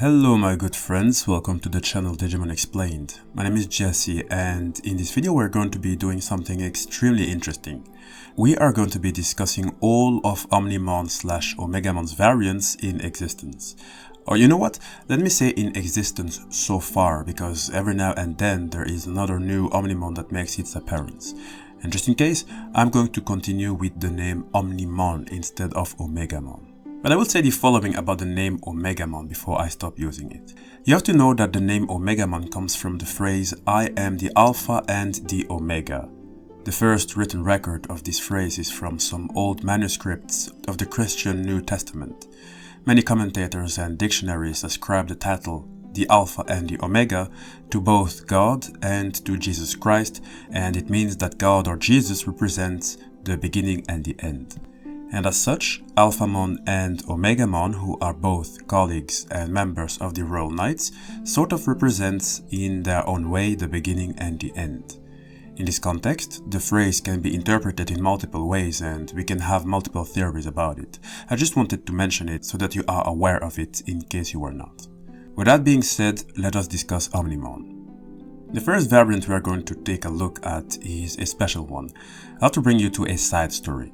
Hello my good friends, welcome to the channel Digimon Explained. My name is Jesse and in this video we're going to be doing something extremely interesting. We are going to be discussing all of Omnimon/Omegamon's variants in existence. Or you know what, let me say in existence so far, because every now and then there is another new Omnimon that makes its appearance. And just in case, I'm going to continue with the name Omnimon instead of Omegamon. But I will say the following about the name Omegamon before I stop using it. You have to know that the name Omegamon comes from the phrase I am the Alpha and the Omega. The first written record of this phrase is from some old manuscripts of the Christian New Testament. Many commentators and dictionaries ascribe the title the Alpha and the Omega to both God and to Jesus Christ, and it means that God or Jesus represents the beginning and the end. And as such, Alphamon and Omegamon, who are both colleagues and members of the Royal Knights, sort of represents in their own way the beginning and the end. In this context, the phrase can be interpreted in multiple ways and we can have multiple theories about it. I just wanted to mention it so that you are aware of it in case you were not. With that being said, let us discuss Omnimon. The first variant we are going to take a look at is a special one. I have to bring you to a side story.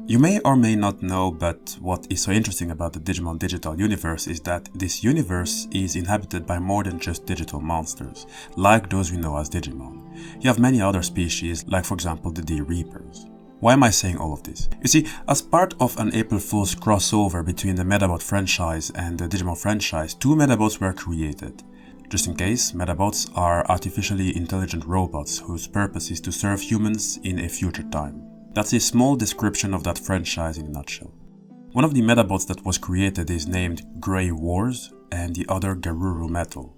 You may or may not know, but what is so interesting about the Digimon digital universe is that this universe is inhabited by more than just digital monsters, like those we know as Digimon. You have many other species, like for example the D-Reapers. Why am I saying all of this? You see, as part of an April Fool's crossover between the Medabot franchise and the Digimon franchise, two Medabots were created. Just in case, Medabots are artificially intelligent robots whose purpose is to serve humans in a future time. That's a small description of that franchise in a nutshell. One of the Medabots that was created is named Grey Wars and the other Garuru Metal.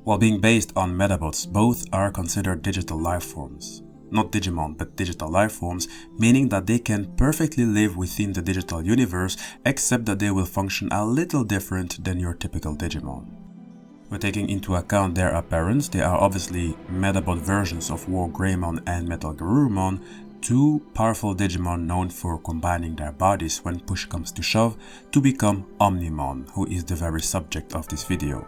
While being based on Medabots, both are considered digital life forms. Not Digimon, but digital life forms, meaning that they can perfectly live within the digital universe, except that they will function a little different than your typical Digimon. When taking into account their appearance, they are obviously Medabot versions of War Greymon and Metal Garurumon, two powerful Digimon known for combining their bodies when push comes to shove to become Omnimon, who is the very subject of this video.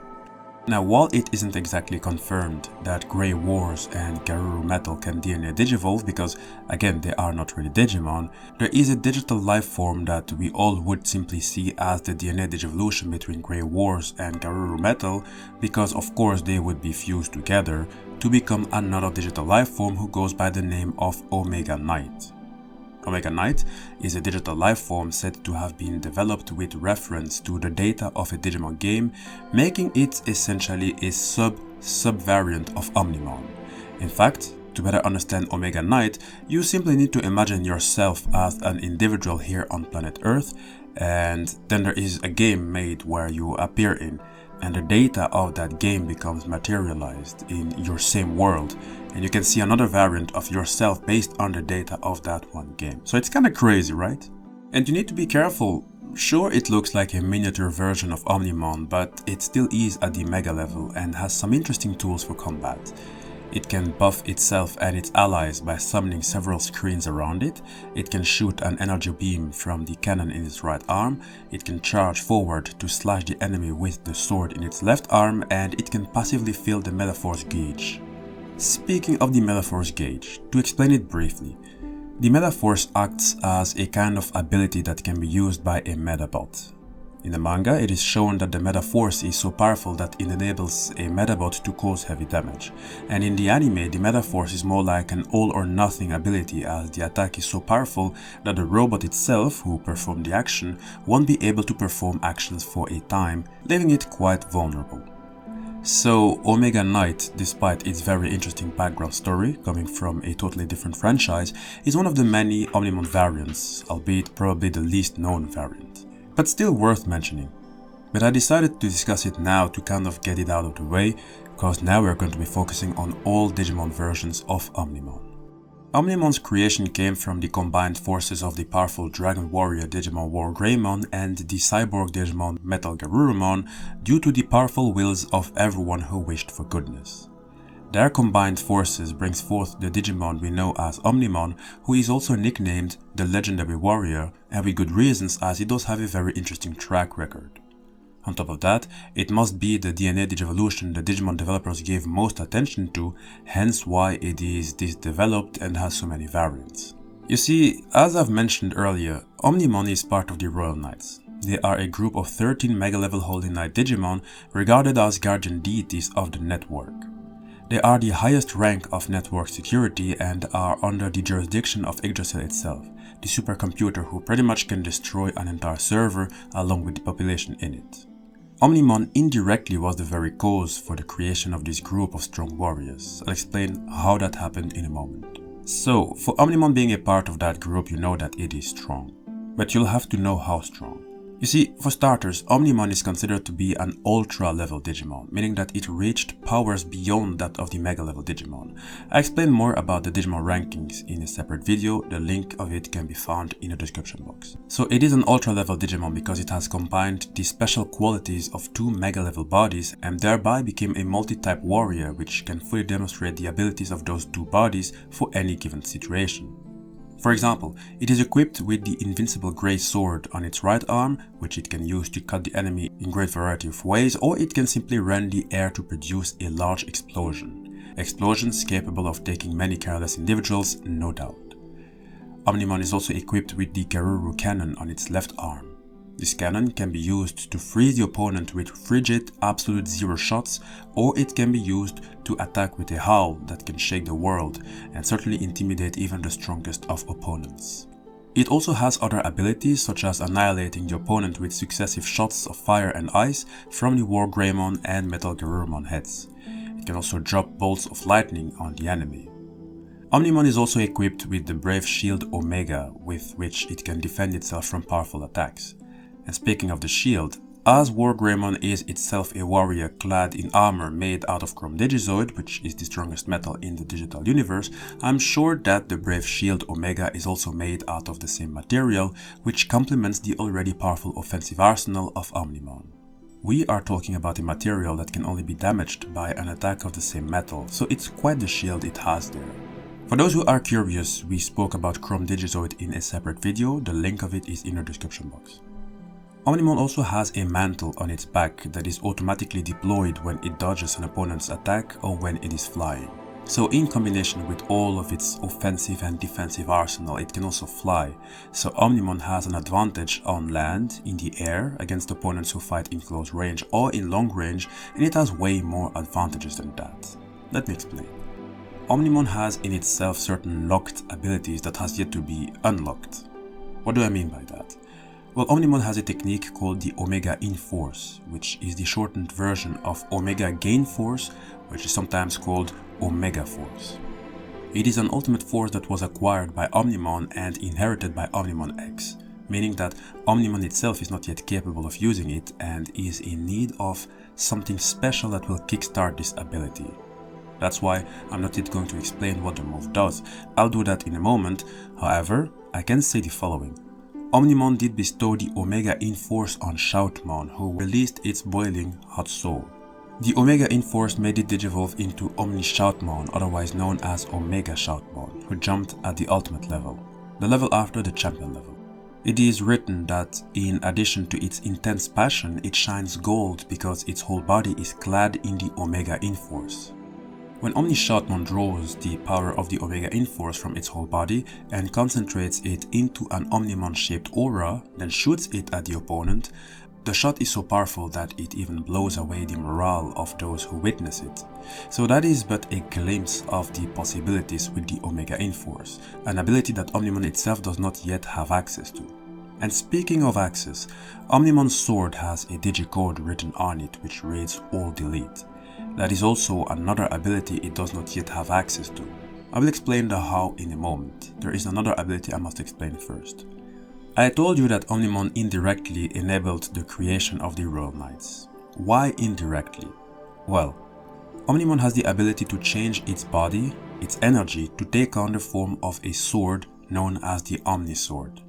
Now, while it isn't exactly confirmed that Grey Wars and Garuru Metal can DNA digivolve because, again, they are not really Digimon, there is a digital life form that we all would simply see as the DNA digivolution between Grey Wars and Garuru Metal because, of course, they would be fused together to become another digital life form who goes by the name of Omega Knight. Omega Knight is a digital life form said to have been developed with reference to the data of a Digimon game, making it essentially a sub-variant of Omnimon. In fact, to better understand Omega Knight, you simply need to imagine yourself as an individual here on planet Earth, and then there is a game made where you appear in, and the data of that game becomes materialized in your same world, and you can see another variant of yourself based on the data of that one game. So it's kinda crazy, right? And you need to be careful. Sure, it looks like a miniature version of Omnimon, but it still is at the mega level and has some interesting tools for combat. It can buff itself and its allies by summoning several screens around it. It can shoot an energy beam from the cannon in its right arm. It can charge forward to slash the enemy with the sword in its left arm, and it can passively fill the Metaforce gauge. Speaking of the Metaforce gauge, to explain it briefly, the Metaforce acts as a kind of ability that can be used by a Medabot. In the manga, it is shown that the Metaforce is so powerful that it enables a Medabot to cause heavy damage. And in the anime, the Metaforce is more like an all or nothing ability, as the attack is so powerful that the robot itself, who performed the action, won't be able to perform actions for a time, leaving it quite vulnerable. So Omega Knight, despite its very interesting background story, coming from a totally different franchise, is one of the many Omnimon variants, albeit probably the least known variant. But still worth mentioning. But I decided to discuss it now to kind of get it out of the way, because now we're going to be focusing on all Digimon versions of Omnimon. Omnimon's creation came from the combined forces of the powerful Dragon Warrior Digimon War Greymon and the cyborg Digimon Metal Garurumon due to the powerful wills of everyone who wished for goodness. Their combined forces brings forth the Digimon we know as Omnimon, who is also nicknamed the Legendary Warrior, and with good reasons as he does have a very interesting track record. On top of that, it must be the DNA Digivolution the Digimon developers gave most attention to, hence why it is this developed and has so many variants. You see, as I've mentioned earlier, Omnimon is part of the Royal Knights. They are a group of 13 mega-level Holy Knight Digimon regarded as guardian deities of the network. They are the highest rank of network security and are under the jurisdiction of Yggdrasil itself, the supercomputer who pretty much can destroy an entire server along with the population in it. Omnimon indirectly was the very cause for the creation of this group of strong warriors. I'll explain how that happened in a moment. So, for Omnimon being a part of that group, you know that it is strong. But you'll have to know how strong. You see, for starters, Omnimon is considered to be an ultra-level Digimon, meaning that it reached powers beyond that of the mega-level Digimon. I explain more about the Digimon rankings in a separate video, the link of it can be found in the description box. So it is an ultra-level Digimon because it has combined the special qualities of two mega-level bodies and thereby became a multi-type warrior which can fully demonstrate the abilities of those two bodies for any given situation. For example, it is equipped with the invincible grey sword on its right arm, which it can use to cut the enemy in great variety of ways, or it can simply rend the air to produce a large explosion. Explosions capable of taking many careless individuals, no doubt. Omnimon is also equipped with the Garuru cannon on its left arm. This cannon can be used to freeze the opponent with frigid, absolute zero shots, or it can be used to attack with a howl that can shake the world and certainly intimidate even the strongest of opponents. It also has other abilities such as annihilating the opponent with successive shots of fire and ice from the Wargreymon and Metal Garurumon heads. It can also drop bolts of lightning on the enemy. Omnimon is also equipped with the Brave Shield Omega, with which it can defend itself from powerful attacks. And speaking of the shield, as Wargreymon is itself a warrior clad in armor made out of Chrondigizoit, which is the strongest metal in the digital universe, I'm sure that the Brave Shield Omega is also made out of the same material, which complements the already powerful offensive arsenal of Omnimon. We are talking about a material that can only be damaged by an attack of the same metal, so it's quite the shield it has there. For those who are curious, we spoke about Chrondigizoit in a separate video, the link of it is in the description box. Omnimon also has a mantle on its back that is automatically deployed when it dodges an opponent's attack or when it is flying. So in combination with all of its offensive and defensive arsenal, it can also fly. So Omnimon has an advantage on land, in the air, against opponents who fight in close range or in long range, and it has way more advantages than that. Let me explain. Omnimon has in itself certain locked abilities that has yet to be unlocked. What do I mean by that? Well, Omnimon has a technique called the Omega InForce, which is the shortened version of Omega Gain Force, which is sometimes called Omega Force. It is an ultimate force that was acquired by Omnimon and inherited by Omnimon X, meaning that Omnimon itself is not yet capable of using it and is in need of something special that will kickstart this ability. That's why I'm not yet going to explain what the move does. I'll do that in a moment. However, I can say the following. Omnimon did bestow the Omega InForce on Shoutmon, who released its boiling hot soul. The Omega InForce made it digivolve into Omni Shoutmon, otherwise known as Omega Shoutmon, who jumped at the ultimate level, the level after the champion level. It is written that in addition to its intense passion, it shines gold because its whole body is clad in the Omega InForce. When Omni Shoutmon draws the power of the Omega InForce from its whole body and concentrates it into an Omnimon-shaped aura, then shoots it at the opponent, the shot is so powerful that it even blows away the morale of those who witness it. So that is but a glimpse of the possibilities with the Omega InForce, an ability that Omnimon itself does not yet have access to. And speaking of access, Omnimon's sword has a digicode written on it which reads All Delete. That is also another ability it does not yet have access to. I will explain the how in a moment. There is another ability I must explain first. I told you that Omnimon indirectly enabled the creation of the Royal Knights. Why indirectly? Well, Omnimon has the ability to change its body, its energy, to take on the form of a sword known as the Omnisword.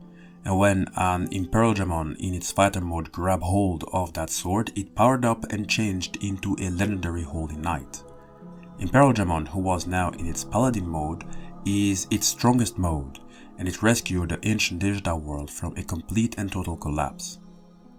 And when an Imperialmon in its fighter mode grabbed hold of that sword, it powered up and changed into a legendary Holy Knight. Imperialmon, who was now in its Paladin mode, is its strongest mode, and it rescued the ancient digital world from a complete and total collapse.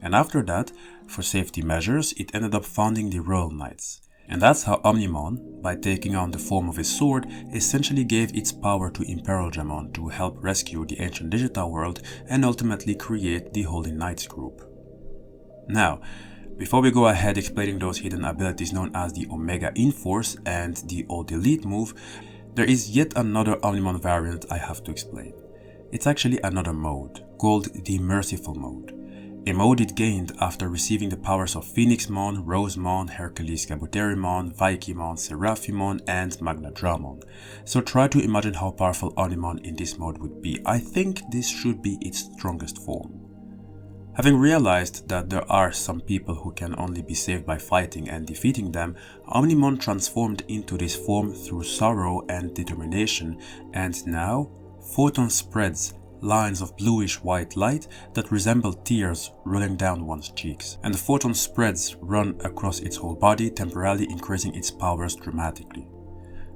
And after that, For safety measures, it ended up founding the Royal Knights. And that's how Omnimon, by taking on the form of a sword, essentially gave its power to Imperialgemon to help rescue the ancient digital world and ultimately create the Holy Knights group. Now, before we go ahead explaining those hidden abilities known as the Omega InForce and the All Delete move, there is yet another Omnimon variant I have to explain. It's actually another mode, called the Merciful Mode. A mode it gained after receiving the powers of Phoenixmon, Rosemon, Hercules Kabuterimon, Vikimon, Seraphimon, and Magnadramon. So try to imagine how powerful Omnimon in this mode would be. I think this should be its strongest form. Having realized that there are some people who can only be saved by fighting and defeating them, Omnimon transformed into this form through sorrow and determination, and now Photon spreads lines of bluish-white light that resemble tears rolling down one's cheeks, and the photon spreads run across its whole body, temporarily increasing its powers dramatically.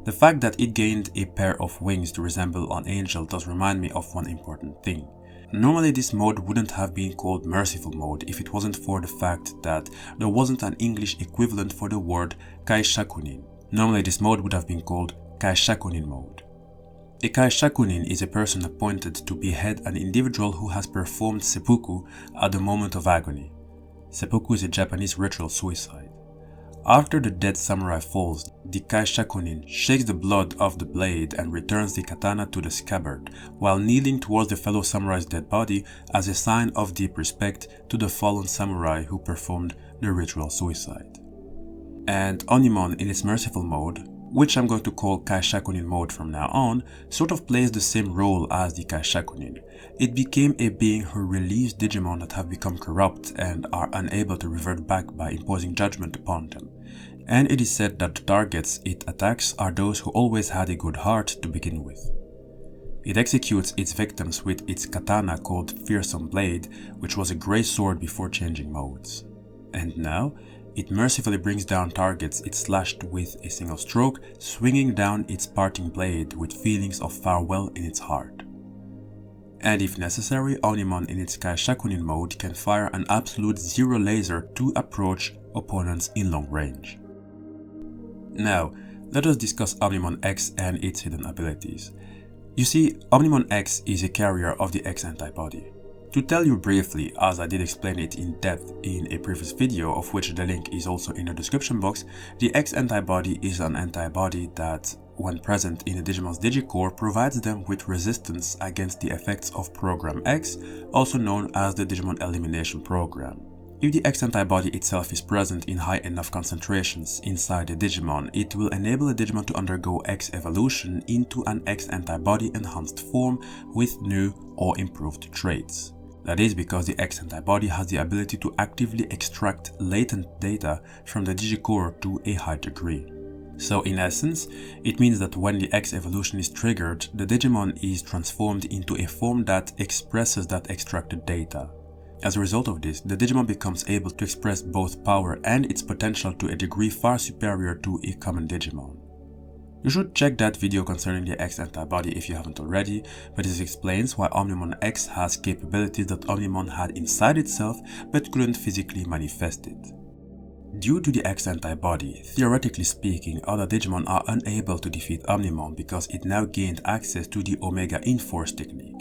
The fact that it gained a pair of wings to resemble an angel does remind me of one important thing. Normally this mode wouldn't have been called Merciful Mode if it wasn't for the fact that there wasn't an English equivalent for the word Kaishakunin. Normally this mode would have been called Kaishakunin mode. A Kaishakunin is a person appointed to behead an individual who has performed seppuku at the moment of agony. Seppuku is a Japanese ritual suicide. After the dead samurai falls, the Kaishakunin shakes the blood off the blade and returns the katana to the scabbard, while kneeling towards the fellow samurai's dead body as a sign of deep respect to the fallen samurai who performed the ritual suicide. And Omnimon in its Merciful Mode, which I'm going to call Kaishakunin mode from now on, sort of plays the same role as the Kaishakunin. It became a being who relieves Digimon that have become corrupt and are unable to revert back by imposing judgment upon them. And it is said that the targets it attacks are those who always had a good heart to begin with. It executes its victims with its katana called Fearsome Blade, which was a grey sword before changing modes. And now, it mercifully brings down targets it slashed with a single stroke, swinging down its parting blade with feelings of farewell in its heart. And if necessary, Omnimon in its Kaishakunin mode can fire an absolute zero laser to approach opponents in long range. Now, let us discuss Omnimon X and its hidden abilities. You see, Omnimon X is a carrier of the X-ANTIBODY. To tell you briefly, as I did explain it in depth in a previous video, of which the link is also in the description box, the X-ANTIBODY is an antibody that, when present in a Digimon's Digicore, provides them with resistance against the effects of Program X, also known as the Digimon Elimination Program. If the X-ANTIBODY itself is present in high enough concentrations inside a Digimon, it will enable a Digimon to undergo X evolution into an X-ANTIBODY enhanced form with new or improved traits. That is because the X-ANTIBODY has the ability to actively extract latent data from the Digicore to a high degree. So in essence, it means that when the X evolution is triggered, the Digimon is transformed into a form that expresses that extracted data. As a result of this, the Digimon becomes able to express both power and its potential to a degree far superior to a common Digimon. You should check that video concerning the X-ANTIBODY if you haven't already, but this explains why Omnimon X has capabilities that Omnimon had inside itself but couldn't physically manifest it. Due to the X-ANTIBODY, theoretically speaking, other Digimon are unable to defeat Omnimon because it now gained access to the Omega InForce technique.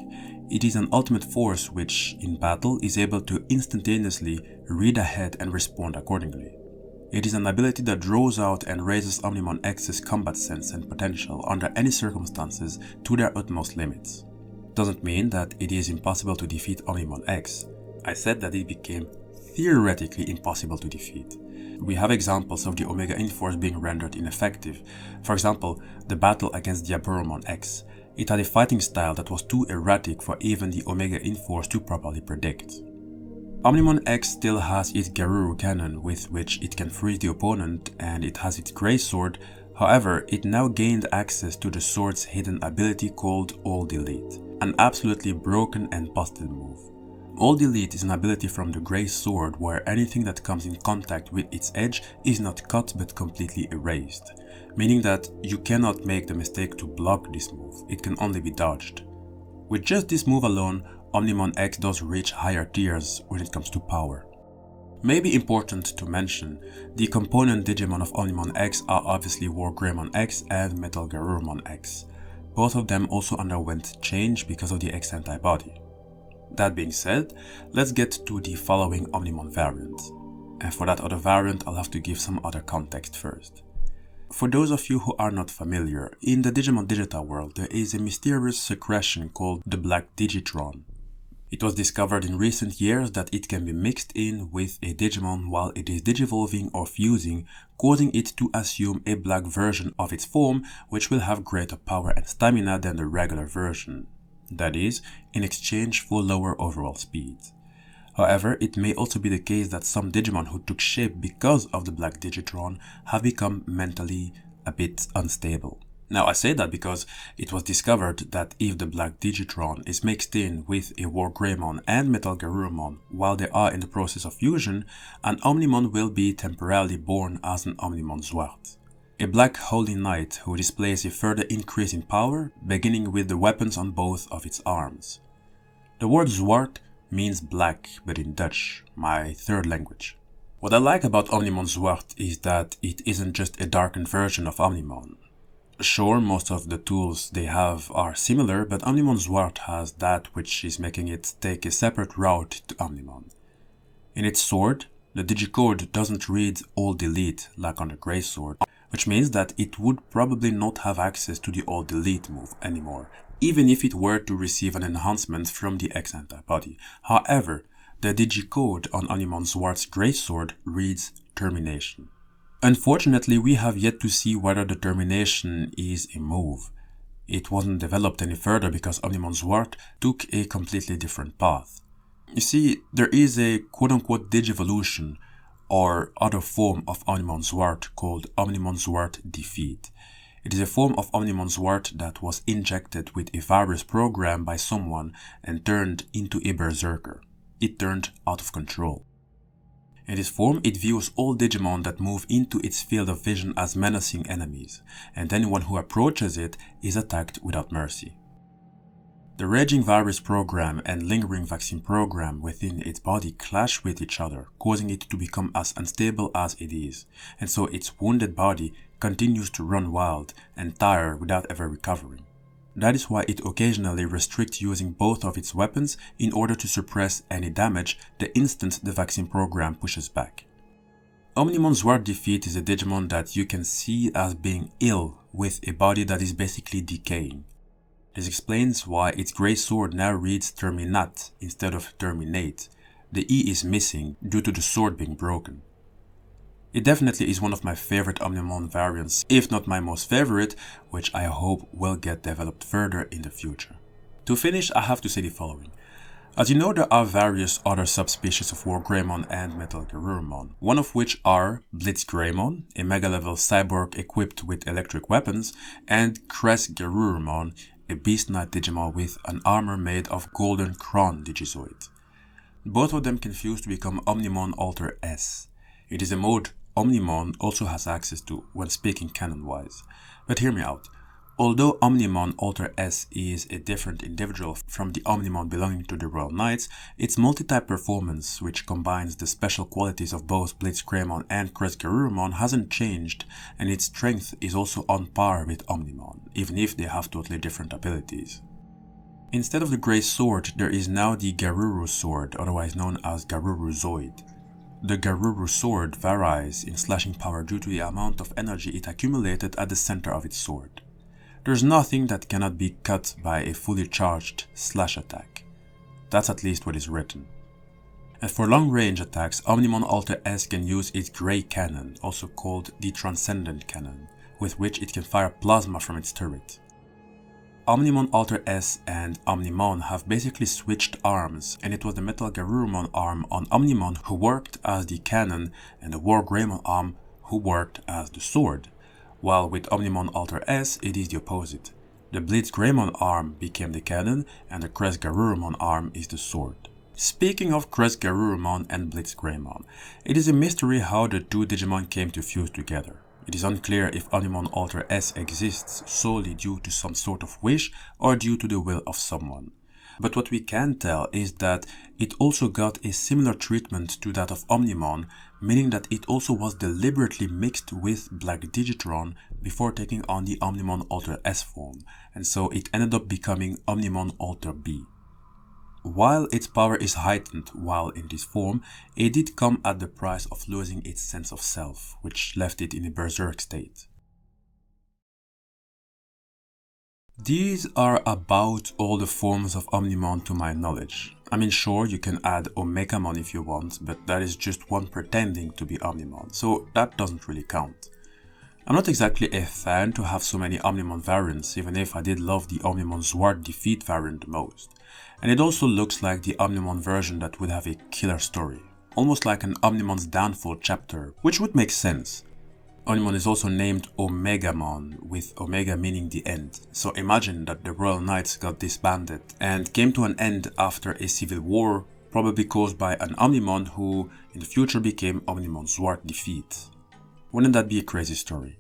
It is an ultimate force which, in battle, is able to instantaneously read ahead and respond accordingly. It is an ability that draws out and raises Omnimon X's combat sense and potential under any circumstances to their utmost limits. Doesn't mean that it is impossible to defeat Omnimon X. I said that it became theoretically impossible to defeat. We have examples of the Omega InForce being rendered ineffective. For example, the battle against Diaboromon X. It had a fighting style that was too erratic for even the Omega InForce to properly predict. Omnimon X still has its Garuru cannon with which it can freeze the opponent, and it has its Grey Sword. However, it now gained access to the sword's hidden ability called All Delete, an absolutely broken and busted move. All Delete is an ability from the Grey Sword where anything that comes in contact with its edge is not cut but completely erased, meaning that you cannot make the mistake to block this move, it can only be dodged. With just this move alone, Omnimon X does reach higher tiers when it comes to power. Maybe important to mention, the component Digimon of Omnimon X are obviously Wargreymon X and Metal Garurumon X. Both of them also underwent change because of the X-ANTIBODY. That being said, let's get to the following Omnimon variant. And for that other variant, I'll have to give some other context first. For those of you who are not familiar, in the Digimon digital world there is a mysterious secretion called the Black Digitron. It was discovered in recent years that it can be mixed in with a Digimon while it is digivolving or fusing, causing it to assume a black version of its form, which will have greater power and stamina than the regular version. That is, in exchange for lower overall speed. However, it may also be the case that some Digimon who took shape because of the Black Digitron have become mentally a bit unstable. Now I say that because it was discovered that if the Black Digitron is mixed in with a Wargreymon and Metal Garurumon while they are in the process of fusion, an Omnimon will be temporarily born as an Omnimon Zwart. A Black Holy Knight who displays a further increase in power, beginning with the weapons on both of its arms. The word Zwart means black, but in Dutch, my third language. What I like about Omnimon Zwart is that it isn't just a darkened version of Omnimon. Sure, most of the tools they have are similar, but Omnimon Zwart has that which is making it take a separate route to Omnimon. In its sword, the Digicode doesn't read All Delete like on the Grey Sword, which means that it would probably not have access to the All Delete move anymore, even if it were to receive an enhancement from the X-ANTIBODY. However, the Digicode on Omnimon Zwart's Grey Sword reads Termination. Unfortunately, we have yet to see whether the Termination is a move. It wasn't developed any further because Omnimon Zwart took a completely different path. You see, there is a quote-unquote Digivolution or other form of Omnimon Zwart called Omnimon Zwart Defeat. It is a form of Omnimon Zwart that was injected with a virus program by someone and turned into a berserker. It turned out of control. In this form, it views all Digimon that move into its field of vision as menacing enemies, and anyone who approaches it is attacked without mercy. The raging virus program and lingering vaccine program within its body clash with each other, causing it to become as unstable as it is, and so its wounded body continues to run wild and tire without ever recovering. That is why it occasionally restricts using both of its weapons in order to suppress any damage the instant the vaccine program pushes back. Omnimon Zwart Defeat is a Digimon that you can see as being ill with a body that is basically decaying. This explains why its Grey Sword now reads Terminat instead of Terminate. The E is missing due to the sword being broken. It definitely is one of my favorite Omnimon variants, if not my most favorite, which I hope will get developed further in the future. To finish, I have to say the following. As you know, there are various other subspecies of Wargreymon and Metal Garurumon, one of which are Blitzgreymon, a mega-level cyborg equipped with electric weapons, and Garurumon, a Beast Knight Digimon with an armor made of golden Chrondigizoit. Both of them can fuse to become Omnimon Alter S. It is a mode Omnimon also has access to when speaking canon-wise. But hear me out. Although Omnimon Alter S is a different individual from the Omnimon belonging to the Royal Knights, its multi-type performance, which combines the special qualities of both Blitzgreymon and Garurumon, hasn't changed, and its strength is also on par with Omnimon, even if they have totally different abilities. Instead of the Grey Sword, there is now the Garuru Sword, otherwise known as Digizoid. The Garuru Sword varies in slashing power due to the amount of energy it accumulated at the center of its sword. There's nothing that cannot be cut by a fully charged slash attack. That's at least what is written. And for long-range attacks, Omnimon Alter S can use its Grey Cannon, also called the Transcendent Cannon, with which it can fire plasma from its turret. Omnimon Alter S and Omnimon have basically switched arms, and it was the Metal Garurumon arm on Omnimon who worked as the cannon and the Wargreymon arm who worked as the sword, while with Omnimon Alter S it is the opposite. The Blitzgreymon arm became the cannon and the Garurumon arm is the sword. Speaking of Garurumon and Blitzgreymon, it is a mystery how the two Digimon came to fuse together. It is unclear if Omnimon Alter S exists solely due to some sort of wish or due to the will of someone. but what we can tell is that it also got a similar treatment to that of Omnimon, meaning that it also was deliberately mixed with Black Digitron before taking on the Omnimon Alter S form, and so it ended up becoming Omnimon Alter B. While its power is heightened while in this form, it did come at the price of losing its sense of self, which left it in a berserk state. These are about all the forms of Omnimon to my knowledge. I mean, sure, you can add Omegamon if you want, but that is just one pretending to be Omnimon, so that doesn't really count. I'm not exactly a fan to have so many Omnimon variants, even if I did love the Omnimon Zwart Defeat variant the most. And it also looks like the Omnimon version that would have a killer story, almost like an Omnimon's downfall chapter, which would make sense. Omnimon is also named Omegamon, with Omega meaning the end, so imagine that the Royal Knights got disbanded and came to an end after a civil war, probably caused by an Omnimon who in the future became Omnimon Zwart Defeat. Wouldn't that be a crazy story?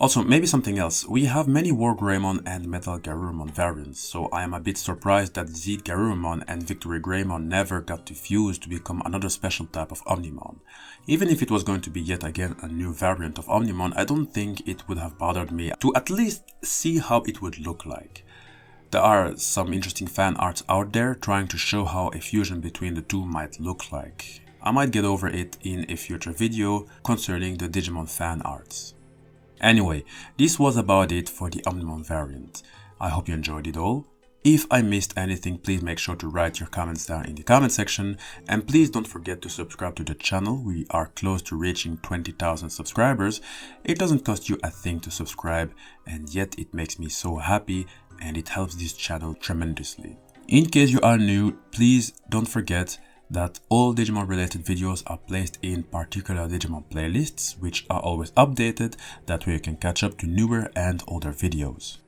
Also, maybe something else, we have many Wargreymon and Metal Garurumon variants, so I am a bit surprised that Zed Garurumon and Victory Greymon never got to fuse to become another special type of Omnimon. Even if it was going to be yet again a new variant of Omnimon, I don't think it would have bothered me to at least see how it would look like. There are some interesting fan arts out there trying to show how a fusion between the two might look like. I might get over it in a future video concerning the Digimon fan arts. Anyway, this was about it for the Omnimon variant. I hope you enjoyed it all. If I missed anything, please make sure to write your comments down in the comment section, and please don't forget to subscribe to the channel. We are close to reaching 20,000 subscribers. It doesn't cost you a thing to subscribe, and yet it makes me so happy and it helps this channel tremendously. In case you are new, please don't forget that all Digimon related videos are placed in particular Digimon playlists, which are always updated. That way you can catch up to newer and older videos.